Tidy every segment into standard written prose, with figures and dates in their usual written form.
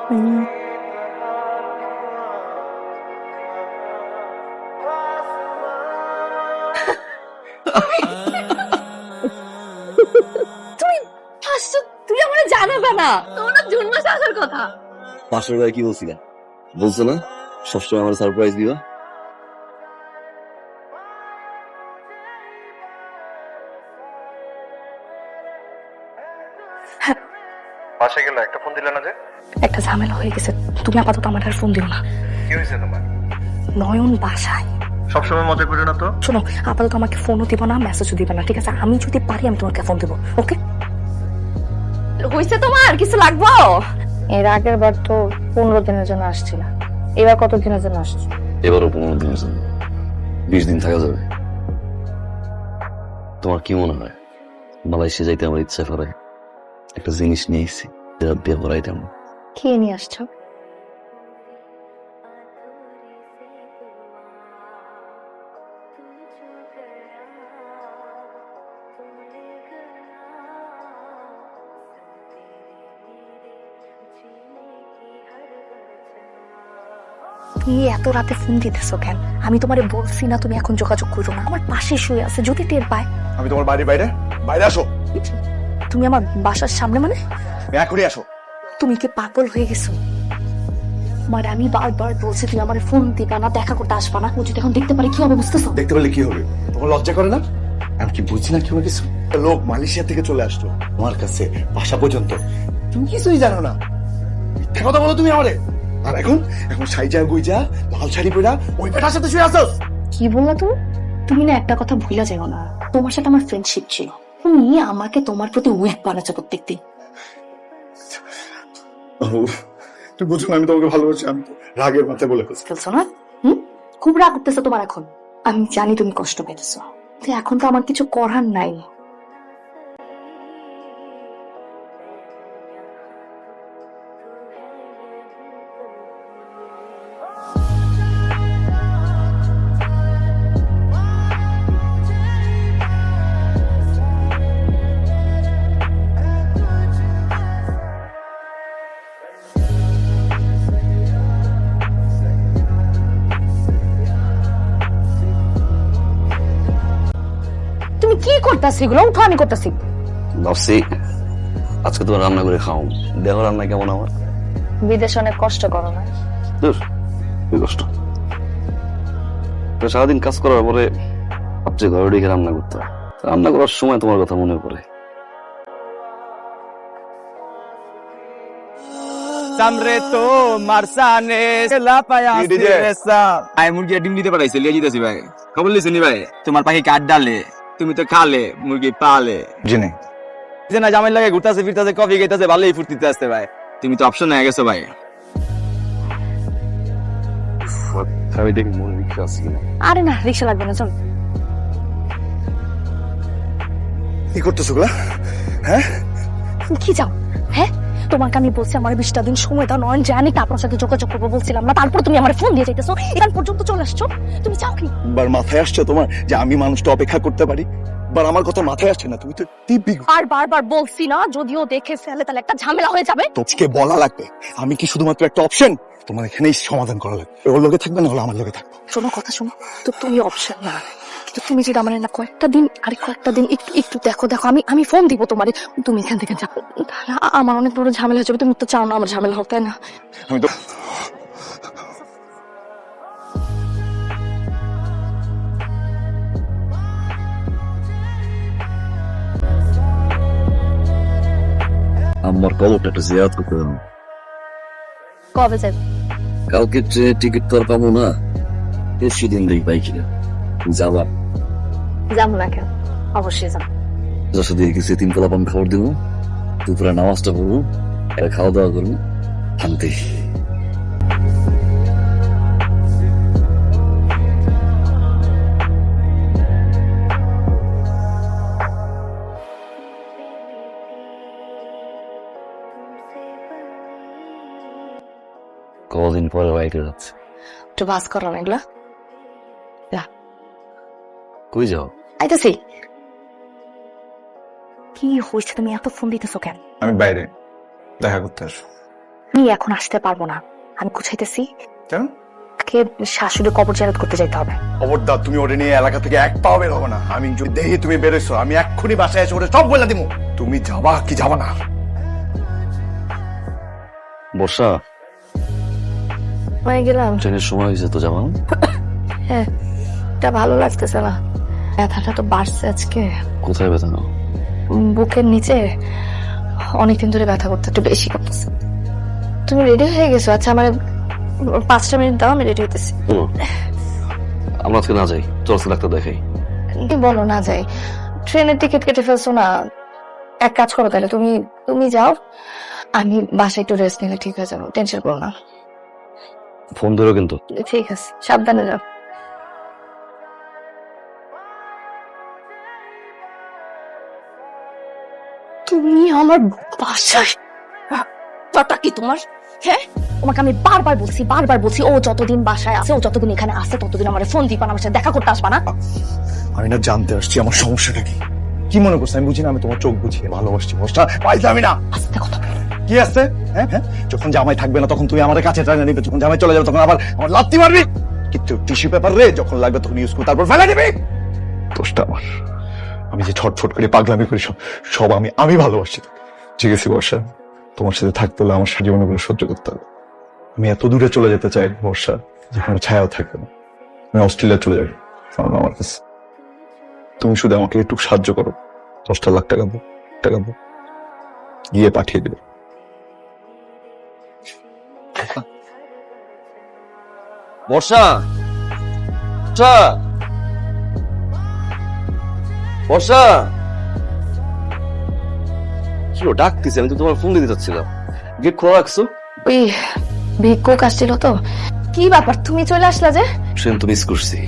তুমি হাসছো, তুমি আমার জানাবে না, তোমার না জুন মাসে আসার কথা। 500 টাকা কি বলছিলা? বলছো না সবসময় আমার সারপ্রাইজ দিবা। বাসায় গেলে একটা ফোন দিলে না যে? একটা ঝামেলা হয়ে গেছে, তুমি আপাতত আমার আর ফোন দিও না। কি হয়েছে তোমার? নয়ন বাসায়। সবসময় মজা করে না তো। শোনো, আপাতত আমাকে ফোনও দিব না, মেসেজও দিবে না, ঠিক আছে? আমি যদি পারি আমি তোমাকে ফোন দেবো, ওকে? হয়েছে তোমার কিছু লাগবো? এর আগের বার তো 15 দিনের জন্য আসছিল, এবার কত দিনের জন্য আসছো? এবারও 15 দিনের জন্য, 20 দিন থাকা যাবে। তোমার কি মনে হয় মালয়েশিয়া যাইতে আমার ইচ্ছা করে? একটা জিনিস নিয়ে এসেছি, যেটা দিয়ে পড়াইতাম। কি নিয়ে আসছো? তুমি এত রাতে ফোন দিতেছো কেন? আমি তোমারে বলছি না তুমি এখন যোগাযোগ করো না? আমার পাশে শুয়ে আছে, যদি টের পায়। আমি তোমার বাড়ির বাইরে, বাইরে আসো। তুমি আমার বাসার সামনে মানে? এখনই আসো। তুমি কি পাগল হয়ে গেছো? মানে আমি বারবার বলছি তুমি আমার ফোন দিবা না, দেখা করতে আসবা না, ও যদি এখন দেখতে পারে কি হবে বুঝতেছো? দেখতে পারলে কি হবে? তোমার লজ্জা করে না? আমি কি বুঝি না কি হয়ে গেছে? একটা লোক মালয়েশিয়া থেকে চলে আসলো আমার কাছে, বাসা পর্যন্ত। তুমি কিছুই জানো না, মিথ্যা কথা বলো তুমি আমারে। আর এখন এখন সাইজা গুইজা লাল শাড়ি পরা ওই বেটার সাথে শুয়ে আসোস। কি বললা তুমি? তুমি না একটা কথা ভুলা যাও না, তোমার সাথে আমার ফ্রেন্ডশিপ ছিল, তুমি আমাকে তোমার প্রতি উইক বানাচ্ছ প্রত্যেকদিন। তুমি বুঝো না আমি তোমাকে ভালোবাসি, আমি তো রাগের মাথায় বলে ফেলছি। ফেলছো না? খুব রাগ করতেছো তোমার এখন। আমি জানি তুমি কষ্ট পেতেছো, তো এখন তো আমার কিছু করার নাই। তুমি কি করতেছি? এগুলো উঠো, আমি করতেছি। ভাবছি আজকে তোমার রান্না করে খাও, দেখো রান্না কেমন আমার। বিদেশে অনেক কষ্ট করো না? দূর, কি কষ্ট। তো সারাদিন কাজ করার পরে ভাবছি ঘরে ঢেকে রান্না করতে হয়। রান্না করার সময় তোমার কথা মনে পড়ে। সামরে তো মারসানে লা পায়া সিরেসা আই মুরগি ডিম দিতে পারাইছে লিয়ে দিতেছি ভাই। খবর লিছেন নি ভাই? তোমার পাখি কাট ডালে, তুমি তো খালে, মুরগি পালে। জেনে যে না জামাই লাগে ঘুরতাছে ফিরতাছে কফি খাইতাছে ভালোই ফুর্তিতে আসতে ভাই। তুমি তো অপশন হয়ে গেছো ভাই। আমি দেখি মনে রিক্সা আছে কিনা। আরে না, রিক্সা লাগবে না, চল। কি করতেছো গুলা? হ্যাঁ কি যাও? হ্যাঁ, তোমাকে আমি বলছি আমার 20টা দিন সময় দাও, নয়ন জানি না আপনার সাথে যোগাযোগ করবো বলছিলাম না, তারপর তুমি আমার ফোন দিয়ে যাইতেছো, এখান পর্যন্ত চলে আসছো। তুমি চাও কি? বার মাথায় আসছে তোমার যে আমি মানুষটা অপেক্ষা করতে পারি? বার আমার কথা মাথায় আসছে না? তুমি তো দিব্যি। আর বারবার বলছি না, যদিও দেখে ফেলে তাহলে একটা ঝামেলা হয়ে যাবে। তোকে বলা লাগবে আমি কি শুধুমাত্র একটা অপশন? তোমার এখানেই সমাধান করা লাগবে। ওর লোকে থাকবে না হলে আমার লোকে থাকবে। শোনো, কথা শোনো, তো তুমি অপশন না, কিন্তু তুমি যদি আমার না কয়েকটা দিন একটু একটু দেখো আমি ফোন দিব তোমারে, তুমি এখান থেকে যাও, তাহলে আমার অনেক বড় ঝামেলা হয়ে যাবে। তুমি তো চাও না আমার ঝামেলা হোক, তাই না? আমি তো আমার কবরটা একটু জিয়ারত করতে দেবো। কবে যাবে? কালকে ট্রেনের টিকিট তো আর পাবো না, সেদিন দেখি পাই কিনা। যাবা? যাবো না কেন, অবশ্যই যাবো। যার সাথে কিছু 3 কলা পান খাবার দিব, দুপুরে নামাজটা করবো, খাওয়া দাওয়া করবো, শান্তি। কদিন পরে বাইকে যাচ্ছে। একটু বাস করো না এগুলা। কই যাও? আইতাছি। কি হয়েছে? তুমি এত ফোন দিতেছো কেন? আমি বাইরে দেখা করতে আসো। আমি এখন আসতে পারবো না, আমি গুছাইতেছি। কেন? কে শাশুড়ি কবর জিয়ারত করতে যাইতে হবে। খবরদার তুমি ওরে নিয়ে এলাকা থেকে এক পাও বের হবে না। আমি যদি দেখি তুমি বেরোছো, আমি এক্ষুনি বাসায় এসে ওরে সব বলে দিব। তুমি যাবা কি যাবা না? বর্ষা, হয়ে গেলাম। ট্রেনের সময় হয়েছে তো যাওয়া। হ্যাঁ, এটা ভালো লাগতেছে না, ব্যথাটা তো বাড়ছে আজকে। কোথায় ব্যথা নাও? বুকের নিচে অনেকদিন ধরে ব্যথা করতে, একটু বেশি করতেছে। তুমি রেডি হয়ে গেছো? আচ্ছা আমার 5টা মিনিট দাও, আমি রেডি হইতেছি। আমরা আজকে না যাই, চল ডাক্তার দেখাই। কি বলো না যাই? ট্রেনের টিকিট কেটে ফেলছো না? এক কাজ করো তাহলে, তুমি যাও, আমি বাসায় একটু রেস্ট নিলে ঠিক হয়ে যাবো, টেনশন করো না। ফোন ধরো কিন্তু। ঠিক আছে, সাবধানে যাও। তুমি আমার বাসায়, ব্যাপারটা কি তোমার? হ্যাঁ, তোমাকে আমি বারবার বলছি ও যতদিন বাসায় আছে, ও যতদিন এখানে আছে, ততদিন আমার ফোন দিবা না, আমার সাথে দেখা করতে আসবা না। আমি না জানতে আসছি আমার সমস্যাটা কি। কি মনে করছো আমি বুঝি না? আমি তোমার চোখ বুঝিয়ে ভালোবাসছি বর্ষা, পাইছি আমি না। আস্তে কথা বলো। কি আছে? হ্যাঁ হ্যাঁ, যখন জামাই থাকবে না তখন তুই আমার কাছে টানে নিবে, যখন জামাই চলে যাবে তখন আবার আমার লাত্তি মারবি। কিন্তু টিস্যু পেপার রে, যখন লাগবে তখন ইউজ করে তারপর ফেলে দিবি। দোষটা আমার, আমি যে ছটফট করে পাগলামি করি সব আমি ভালোবাসি তোকে। ঠিক আছে বর্ষা, তোমার সাথে থাকতে হলে আমার জীবনগুলো সহ্য করতে হবে। আমি এত দূরে চলে যেতে চাই বর্ষা, যেখানে ছায়াও থাকবে না। আমি অস্ট্রেলিয়া চলে যাবো আমার কাছে। তুমি শুধু আমাকে একটু সাহায্য করো, 10 লাখ টাকা দাও, গিয়ে পাঠিয়ে দেবে। বর্ষা, বর্ষা, বর্ষা, কি ডাকতেছি? আমি তো তোমার ফোন দিতে চাচ্ছিলাম, গেট খোলা রাখছো। ওই ভিক্ষুক আসছিল তো। কি ব্যাপার, তুমি চলে আসলা যে? ট্রেন তো মিস করছি,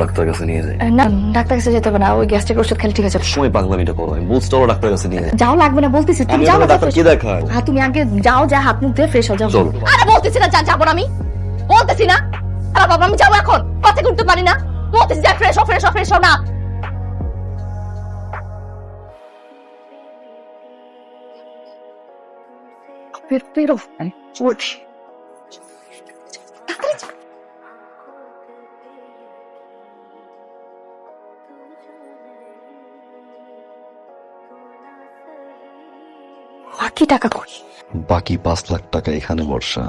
ডাক্তার কাছে নিয়ে যাই। না, ডাক্তার কাছে যেতে হবে না, ওই গ্যাস্ট্রিক ওষুধ খেলে ঠিক আছে। সময় পাগলামিটা করো, আমি বলছি তো ডাক্তার কাছে নিয়ে যাই। যাও, লাগবে না বলতেছি, তুমি আমি যাও না। ডাক্তার কি দেখায়? হ্যাঁ, তুমি আগে যাও, যা হাত মুখ ধুয়ে ফ্রেশ হয়ে যাও। চলো। আরে বলতেছি না, যাবো না আমি, বলতেছি না। আরে বাবা, আমি যাবো এখন, কথা করতে পারি না, বলতেছি যা, ফ্রেশ হও না। বেরো। বাকি টাকা কই? বাকি 5 লাখ টাকা এখানে বর্ষা।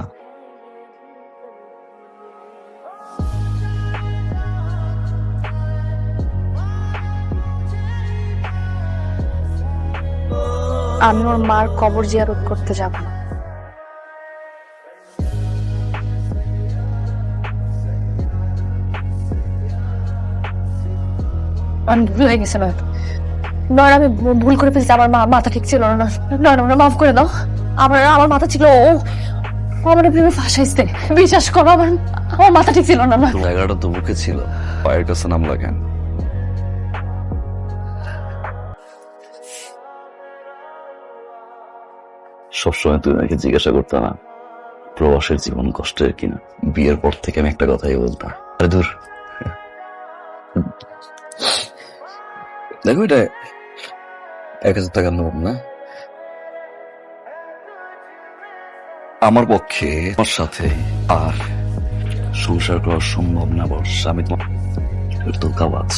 আমি ওর মার কবর জিয়ারত করতে যাব না। আমি ভুল হয়ে গেছে, নয় আমি ভুল করে ফেলছি, আমার মাথা ঠিক ছিল না। নয় মাফ করে দাও, আমার মাথা ছিল, ও আমার ভেবে ফাঁসাইছে, বিশ্বাস করো, আমার মাথা ঠিক ছিল না। জায়গাটা তো বুকে ছিল, পায়ের কাছে নামলা কেন? সবসময় তুমি আমাকে জিজ্ঞাসা করতে না প্রবাসের জীবন কষ্টের কিনা। বিয়ের পর থেকে আমি একটা কথাই বলতাম, আরে দূর। দেখো এটা 1000 টাকার নোট না, আমার পক্ষে তোমার সাথে আর সংসার করা সম্ভব না বর্ষা। আমি তোমার ধোঁকাবাজ।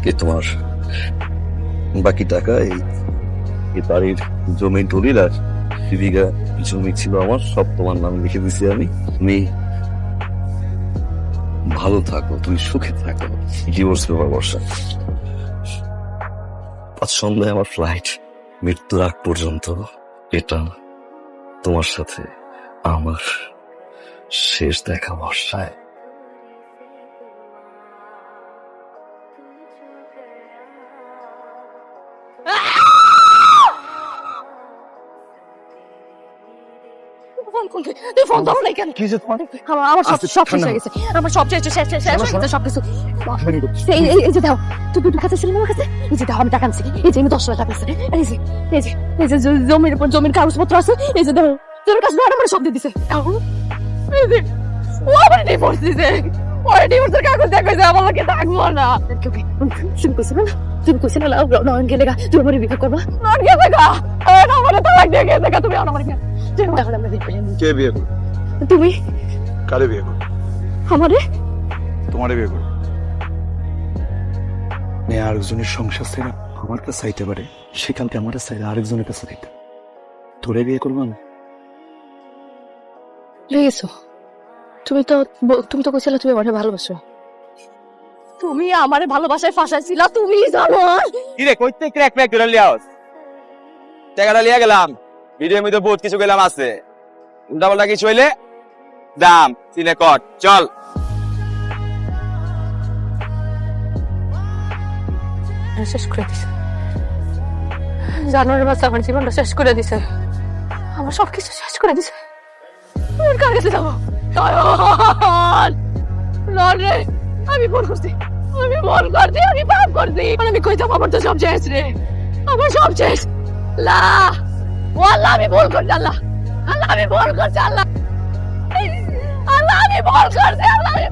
কে তোমার বাকি টাকা এই বাড়ির জমি টলির আর 2 বিঘা জমি ছিল আমার, সব তোমার নাম লিখে দিছি আমি। তুমি ভালো থাকো, তুমি সুখে থাকো। ডিভোর্স পেপার বর্ষা। আজ সন্ধ্যায় আমার ফ্লাইট, মৃত্যুর আগ পর্যন্ত এটা তোমার সাথে আমার শেষ দেখা বর্ষায়। তুই ফোন ধরো না কেন? কি যে তোমার আমার সব আচ্ছা, সব শেষ ঠান্ডা হয়ে গেছে, আমার সব শেষ হয়ে গেছে, সবকিছু। এই যে দাও, তুই দুটো কাছে ছিল না আমার কাছে, এই যে দাও, আমি টাকা আনছি, এই যে আমি 10 লাখ টাকা আছে, এই যে জমির উপর জমির কাগজপত্র আছে, এই যে দাও, তোর কাছে আমার সব দিয়ে দিছে। এই যে ও আমার ডিভোর্স দিছে, ওর ডিভোর্সের কাগজ দেখাইছে, আমার লাগে থাকবো না। তুমি কইছিল না নয়ন গেলে গা তুমি আমার বিয়ে করবা, নয়ন গেছে গা, আমার তালাক দিয়ে গেছে গা, তুমি আমার এখন আমরা বিয়ে করি। কে বিয়ে করবে? তুমি কারে বিয়ে করবে? আমারে তোমারে বিয়ে করবে? মেয়ে আরেকজনের সংসার ছেড়ে আমার কাছে চাইতে পারে, সেখানকে আমার চাইলে আরেকজনের কাছে চাইতে। তোরে বিয়ে করবো আমি? লেগেছো তুমি তো কইছিলে তুমি আমাকে ভালোবাসো। তুমি আমারে ভালোবাসায় ফাঁসাইছিলা, তুমি জানো। কি রে কইতে ক্র্যাক ক্র্যাক করে লিয়াস টাকাটা লিয়া গেলাম, ভিডিওর মধ্যে বহুত কিছু গেলাম আছে, উল্টা পাল্টা কিছু হইলে দাম সিনে কট চল। শেষ করে দিছে জানোয়ারের বাচ্চা, আমার জীবনটা শেষ করে দিছে, আমার সবকিছু শেষ করে দিছে। আমি কার কাছে যাবো? রে আমি ভুল করছি, আমি পাপ করছি, আমি কই যাবো? আমার তো সব শেষ রে, আমার সব শেষ। আল্লাহ আমি ভুল করছি, আল্লাহ আমি ভুল করছি, আল্লাহ আমি ভুল করছি, আল্লাহ আমি